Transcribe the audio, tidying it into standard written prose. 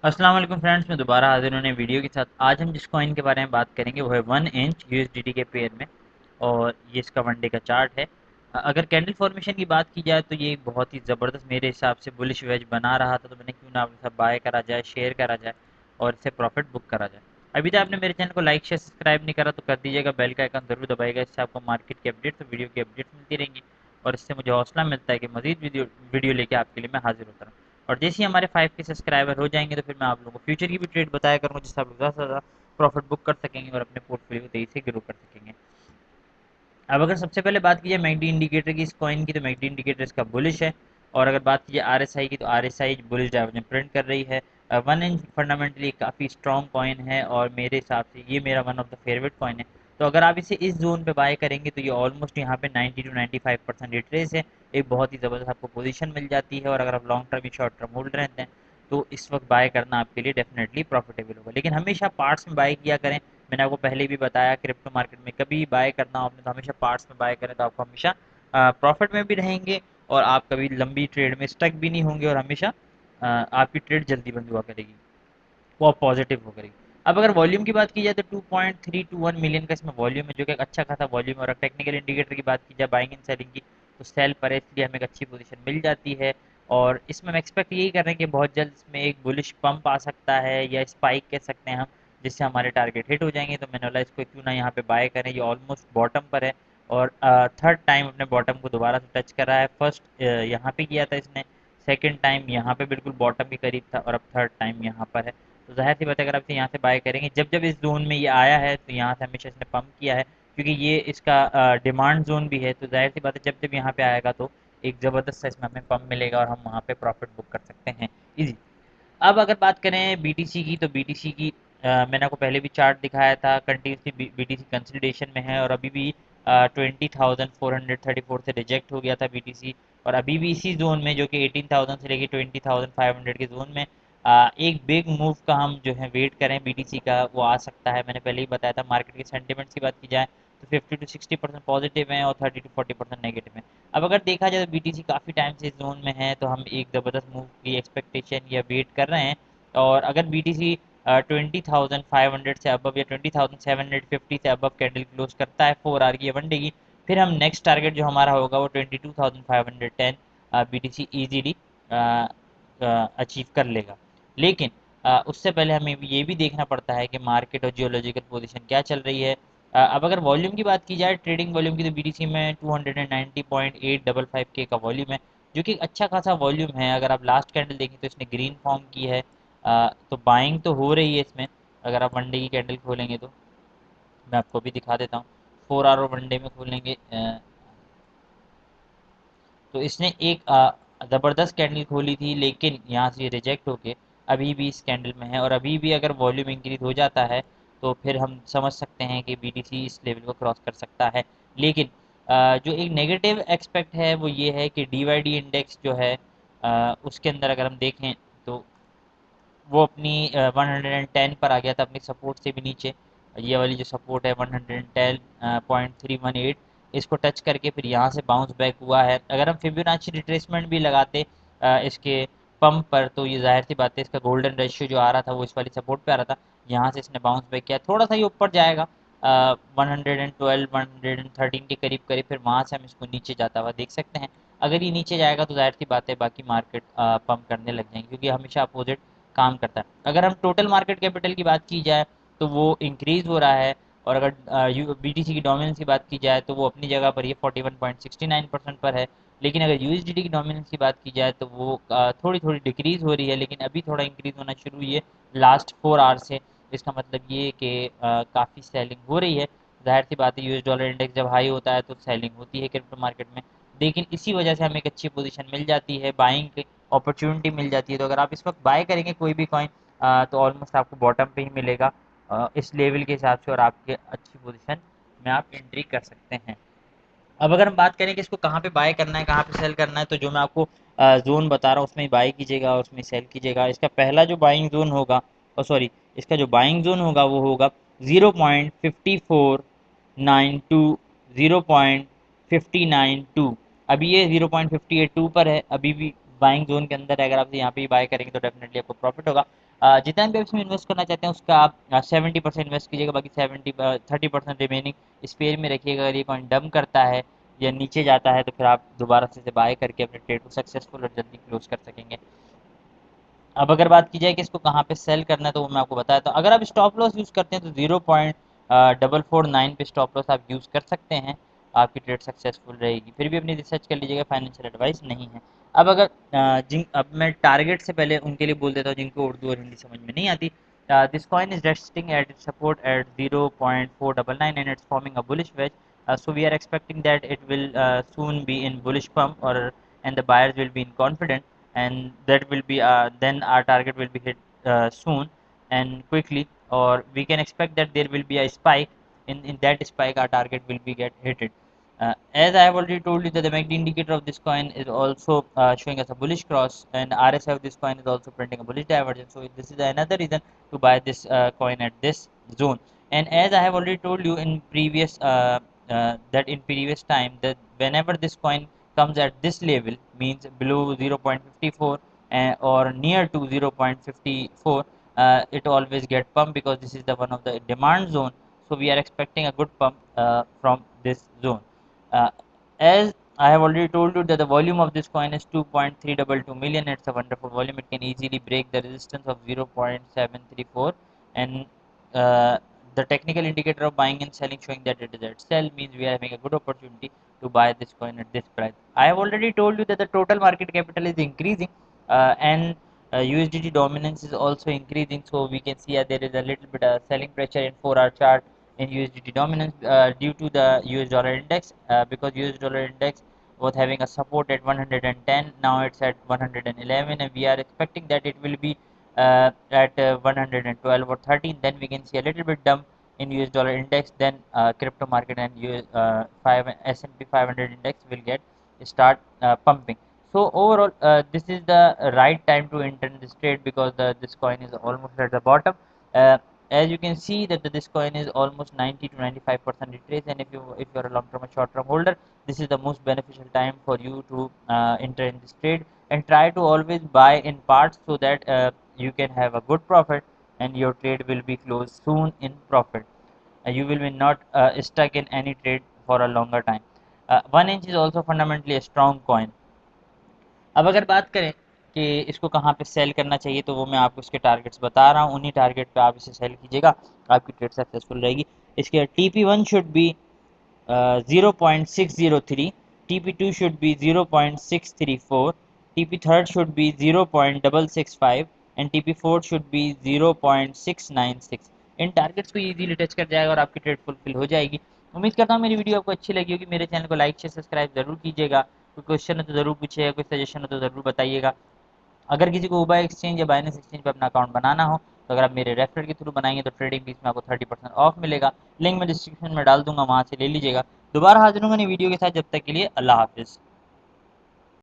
अस्सलाम वालेकुम फ्रेंड्स, मैं दोबारा हाजिर होने वीडियो के साथ। आज हम जिस कॉइन के बारे में बात करेंगे वो है 1 इंच यूएसडीटी के पेयर में। और ये इसका वन डे का चार्ट है। अगर कैंडल फॉर्मेशन की बात की जाए तो ये एक बहुत ही ज़बरदस्त मेरे हिसाब से बुलिश वेज बना रहा था, तो मैंने क्यों ना आपके साथ बाय करा जाए, शेयर करा जाए और इससे प्रॉफिट बुक करा जाए। अभी तक आपने मेरे चैनल को लाइक शेयर सब्सक्राइब नहीं करा तो कर दीजिएगा, बेल का आइकन जरूर दबाइएगा। इससे आपको मार्केट की अपडेट्स और वीडियो की अपडेट्स मिलती रहेंगी और इससे मुझे हौसला मिलता है कि मजीद वीडियो वीडियो लेके आपके लिए मैं हाजिर होता रहूँ। और जैसे ही हमारे 5 के सब्सक्राइबर हो जाएंगे तो फिर मैं आप लोगों को फ्यूचर की भी ट्रेड बताया करूँगा, जिससे आप लोग ज़्यादा से ज़्यादा प्रॉफिट बुक कर सकेंगे और अपने पोर्टफोलियो को तेज़ी से ग्रो कर सकेंगे। अब अगर सबसे पहले बात की जाए मैकडी इंडिकेटर की इस कॉइन की, तो मैकडी इंडिकेटर इसका बुलिश है। और अगर बात की जाए आरएसआई की, तो आरएसआई बुलिश डाइवर्जेंस प्रिंट कर रही है। 1 इंच फंडामेंटली काफ़ी स्ट्रॉन्ग कॉइन है और मेरे हिसाब से ये मेरा one of the favourite coin है। तो अगर आप इसे इस जोन पे बाय करेंगे तो ये ऑलमोस्ट यहाँ पे 90 to 95% रिट्रेस है। एक बहुत ही ज़बरदस्त आपको पोजीशन मिल जाती है। और अगर आप लॉन्ग टर्म या शॉर्ट टर्म होल्ड रहते हैं तो इस वक्त बाय करना आपके लिए डेफिनेटली प्रॉफिटेबल होगा, लेकिन हमेशा पार्ट्स में बाय किया करें। मैंने आपको पहले भी बताया, क्रिप्टो मार्केट में कभी बाय करना हो आपने तो हमेशा पार्ट्स में बाय करें, तो आपको हमेशा प्रॉफिट में भी रहेंगे और आप कभी लंबी ट्रेड में स्टक भी नहीं होंगे और हमेशा आपकी ट्रेड जल्दी बंद हुआ करेगी, वो पॉजिटिव हो करेगी। अब अगर वॉल्यूम की बात की जाए तो 2.321 मिलियन का इसमें वॉल्यूम है, जो कि एक अच्छा खासा वॉल्यूम है। और टेक्निकल इंडिकेटर की बात की जाए बाइंग एंड सेलिंग की, तो सेल पर है, इसलिए हमें एक अच्छी पोजीशन मिल जाती है। और इसमें हम एक्सपेक्ट यही कर रहे हैं कि बहुत जल्द इसमें एक बुलिश पंप आ सकता है या स्पाइक कह सकते हैं हम, जिससे हमारे टारगेट हिट हो जाएंगे। तो मैंने बोला इसको क्यों ना यहाँ पे बाय करें, ये ऑलमोस्ट बॉटम पर है और थर्ड टाइम अपने बॉटम को दोबारा से टच कर रहा है। फर्स्ट यहाँ पे किया था इसने, सेकंड टाइम यहाँ पे बिल्कुल बॉटम के करीब था और अब थर्ड टाइम यहाँ पर है। तो ज़ाहिर सी बात है अगर आप इसे यहाँ से बाय करेंगे, जब जब इस जोन में ये आया है तो यहाँ से हमेशा इसने पंप किया है, क्योंकि ये इसका डिमांड जोन भी है। तो ज़ाहिर सी बात है जब जब यहाँ पे आएगा तो एक ज़बरदस्त सा इसमें हमें पंप मिलेगा और हम वहाँ पे प्रॉफिट बुक कर सकते हैं इजी। अब अगर बात करें बीटीसी की, तो बीटीसी की मैंने आपको पहले भी चार्ट दिखाया था, कंटिन्यूसली बीटीसी कंसोलिडेशन में है और अभी भी 20,434 से रिजेक्ट हो गया था बीटीसी। और अभी भी इसी जोन में, जो कि 18,000 से लेके 20,500 के जोन में एक बिग मूव का हम जो है वेट करें बीटीसी का, वो आ सकता है। मैंने पहले ही बताया था। मार्केट के सेंटिमेंट्स की बात की जाए तो 50 to 60% पॉजिटिव है और 30 to 40% नेगेटिव है। अब अगर देखा जाए तो बीटीसी काफ़ी टाइम से इस जोन में है, तो हम एक ज़बरदस्त मूव की एक्सपेक्टेशन या वेट कर रहे हैं। और अगर बीटीसी 20,500 से अबव या 20,750 से अबव कैंडल क्लोज करता है 4 आवर की या वन डे की, फिर हम नेक्स्ट टारगेट जो हमारा होगा वो 22,510 बीटीसी ईजीली अचीव कर लेगा। लेकिन उससे पहले हमें ये भी देखना पड़ता है कि मार्केट और जियोलॉजिकल पोजीशन क्या चल रही है। अब अगर वॉल्यूम की बात की जाए, ट्रेडिंग वॉल्यूम की, तो बीटीसी में 290.855 के का वॉल्यूम है, जो कि एक अच्छा खासा वॉल्यूम है। अगर आप लास्ट कैंडल देखें तो इसने ग्रीन फॉर्म की है। तो बाइंग तो हो रही है इसमें। अगर आप वन डे की कैंडल खोलेंगे तो मैं आपको भी दिखा देता हूँ। 4 आवर वन डे में खोलेंगे तो इसने एक ज़बरदस्त कैंडल खोली थी, लेकिन यहाँ से रिजेक्ट होके अभी भी इस कैंडल में है। और अभी भी अगर वॉल्यूम इंक्रीज हो जाता है तो फिर हम समझ सकते हैं कि बीटीसी इस लेवल को क्रॉस कर सकता है। लेकिन जो एक नेगेटिव एक्सपेक्ट है वो ये है कि डीवाईडी इंडेक्स जो है उसके अंदर अगर हम देखें तो वो अपनी 110 पर आ गया था, अपनी सपोर्ट से भी नीचे। ये वाली जो सपोर्ट है 110.318, इसको टच करके फिर यहाँ से बाउंस बैक हुआ है। अगर हम फिबोनाची रिट्रेसमेंट भी लगाते इसके पंप पर, तो ये जाहिर सी बात है इसका गोल्डन रेशियो जो आ रहा था वो इस वाली सपोर्ट पे आ रहा था। यहाँ से इसने बाउंस बैक किया, थोड़ा सा ये ऊपर जाएगा 112 113 के करीब करीब, फिर वहाँ से हम इसको नीचे जाता हुआ देख सकते हैं। अगर ये नीचे जाएगा तो जाहिर सी बात है बाकी मार्केट पंप करने लग जाएंगे, क्योंकि हमेशा अपोजिट काम करता है। अगर हम टोटल मार्केट कैपिटल की बात की जाए तो वो इंक्रीज हो रहा है। और अगर बीटीसी की डोमिनेंस की बात की जाए तो वो अपनी जगह पर ये 41.69% पर है। लेकिन अगर यूएसडीटी की डोमिनेंस की बात की जाए तो वो थोड़ी थोड़ी डिक्रीज हो रही है, लेकिन अभी थोड़ा इंक्रीज होना शुरू हुई है लास्ट 4 आवर से। इसका मतलब ये कि काफ़ी सेलिंग हो रही है। जाहिर सी बात है यूएस डॉलर इंडेक्स जब हाई होता है तो सेलिंग होती है क्रिप्टो मार्केट में, लेकिन इसी वजह से हमें एक अच्छी पोजीशन मिल जाती है, बाइंग अपॉर्चुनिटी मिल जाती है। तो अगर आप इस वक्त बाय करेंगे कोई भी कॉइन तो ऑलमोस्ट आपको बॉटम पे ही मिलेगा इस लेवल के हिसाब से, और आपके अच्छी पोजीशन में आप एंट्री कर सकते हैं। अब अगर हम बात करें कि इसको कहाँ पे बाय करना है, कहाँ पे सेल करना है, तो जो मैं आपको जोन बता रहा हूँ उसमें बाय कीजिएगा और उसमें सेल कीजिएगा। इसका पहला जो बाइंग जोन होगा, और सॉरी, इसका जो बाइंग जोन होगा वो होगा 0.5492, 0.592। अभी ये 0.582 पर है, अभी भी बाइंग जोन के अंदर है। अगर आप यहाँ पे बाय करेंगे तो डेफिनेटली आपको प्रॉफिट होगा। जितना भी आप इसमें इन्वेस्ट करना चाहते हैं उसका आप 70% इन्वेस्ट कीजिएगा, बाकी 30% रिमेनिंग इस पेयर में रखिएगा। अगर ये कॉइन डंप करता है या नीचे जाता है तो फिर आप दोबारा से बाय करके अपने ट्रेड को सक्सेसफुल और जल्दी क्लोज कर सकेंगे। अब अगर बात की जाए कि इसको कहाँ पे सेल करना है तो वो मैं आपको बताया था। अगर आप स्टॉप लॉस यूज़ करते हैं तो 0.449 पे स्टॉप लॉस आप यूज़ कर सकते हैं, आपकी ट्रेड सक्सेसफुल रहेगी। फिर भी अपनी रिसर्च कर लीजिएगा, फाइनेंशियल एडवाइस नहीं है। अब अगर अब मैं टारगेट से पहले उनके लिए बोल देता हूँ जिनको उर्दू और हिंदी समझ में नहीं आती। This coin is resting at its support at 0.499 and it's forming a bullish wedge, so we are expecting that it will soon be in bullish pump, or and the buyers will be in confident, and that will be then our target will be hit soon and quickly, or we can expect that there will be a spike. In that spike our target will be get hit. As I have already told you that the MACD indicator of this coin is also showing us a bullish cross, and RSI of this coin is also printing a bullish divergence. So this is another reason to buy this coin at this zone. And as I have already told you in previous that in previous time, that whenever this coin comes at this level, means below 0.54 or near to 0.54, it always get pumped because this is the one of the demand zone. So we are expecting a good pump from this zone. uh, as I have already told you that the volume of this coin is 2.322 million. It's a wonderful volume. It can easily break the resistance of 0.734, and uh, the technical indicator of buying and selling showing that it is at sell, means we are having a good opportunity to buy this coin at this price. I have already told you that the total market capital is increasing, and USDT dominance is also increasing. So we can see there is a little bit of selling pressure in 4-hour chart in USDT dominance due to the US dollar index, because US dollar index was having a support at 110, now it's at 111, and we are expecting that it will be at 112 or 13. Then we can see a little bit dump in US dollar index, then crypto market and US 5 S&P 500 index will get start pumping. So overall, this is the right time to enter in this trade because this coin is almost at the bottom. Uh, as you can see that this coin is almost 90 to 95% retrace, and if you are a long term or short term holder, this is the most beneficial time for you to enter in this trade, and try to always buy in parts so that you can have a good profit and your trade will be closed soon in profit. You will be not stuck in any trade for a longer time. 1 inch is also fundamentally a strong coin. अब अगर बात करें कि इसको कहाँ पे cell करना चाहिए तो वो मैं आपको इसके टारगेट्स बता रहा हूँ, उन्हीं टारगेट पे आप इसे सेल कीजिएगा, आपकी ट्रेड सक्सेसफुल रहेगी। इसके TP1 should be 0.603, TP2 should be 0.634, TP3 should be 0.665 and TP4 should be 0.696। In targets को इजीली टच कर जाएगा और आपकी ट्रेड फुलफिल हो जाएगी। उम्मीद करता हूँ मेरी वीडियो आपको अच्छी लगी होगी। मेरे चैनल को लाइक शेयर सब्सक्राइब जरूर कीजिएगा। कोई क्वेश्चन हो तो ज़रूर पूछिएगा, कोई सजेशन हो तो ज़रूर बताइएगा। अगर किसी को उबा एक्सचेंज या बाइनेंस एक्सचेंज पे अपना अकाउंट बनाना हो तो अगर आप मेरे रेफरल के थ्रू बनाएंगे तो ट्रेडिंग फीस में आपको 30% ऑफ मिलेगा। लिंक मैं डिस्क्रिप्शन में डाल दूंगा, वहाँ से ले लीजिएगा। दोबारा हाजिर होंगे नई वीडियो के साथ, जब तक के लिए अल्लाह हाफिज़।